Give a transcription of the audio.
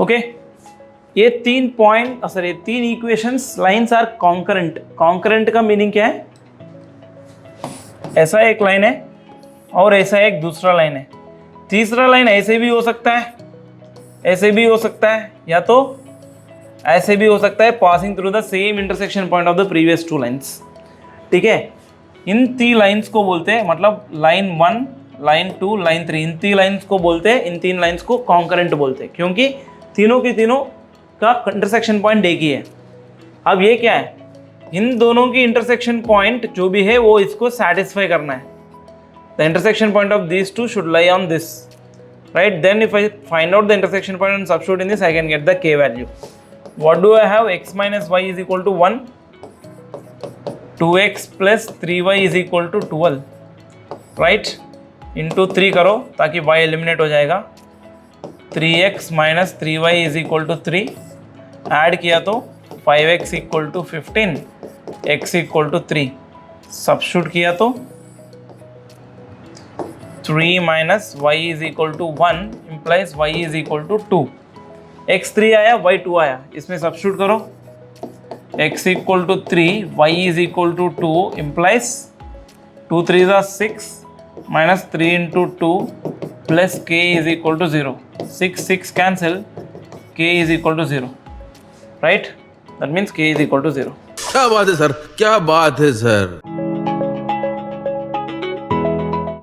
Okay, ये 3 point sorry 3 equations lines are concurrent. Concurrent का meaning क्या है? ऐसा एक लाइन है और ऐसा एक दूसरा लाइन है। तीसरा लाइन ऐसे भी हो सकता है, ऐसे भी हो सकता है, या तो ऐसे भी हो सकता है, passing through the same intersection point of the previous 2 lines. ठीक है, इन 3 लाइंस को बोलते हैं, मतलब लाइन 1, लाइन 2, लाइन 3, इन 3 लाइंस को बोलते हैं, इन 3 लाइंस को कॉन्करेंट बोलते हैं, क्योंकि तीनों की तीनों का इंटरसेक्शन पॉइंट एक ही है। अब ये क्या है, इन दोनों की इंटरसेक्शन पॉइंट जो भी है वो इसको सेटिस्फाई करना है। The intersection point of these two should lie on this, right? Then if I find out the intersection point and substitute in this, I can get the k value. What do I have? X minus y is equal to 1, 2x plus 3y is equal to 12, right? Into 3 करो ताकि y eliminate हो जाएगा। 3x minus 3y is equal to 3, add किया तो 5x equal to 15, x equal to 3, substitute किया तो 3 minus y is equal to 1 implies y is equal to 2, x 3 आया, y 2 आया, इसमें सब्स्टिट्यूट करो, x equal to 3, y is equal to 2 implies 2 3s are 6 minus 3 into 2 plus k is equal to 0, 6 cancel, k is equal to 0, right? That means k is equal to 0. क्या बात है sir, क्या बात है sir.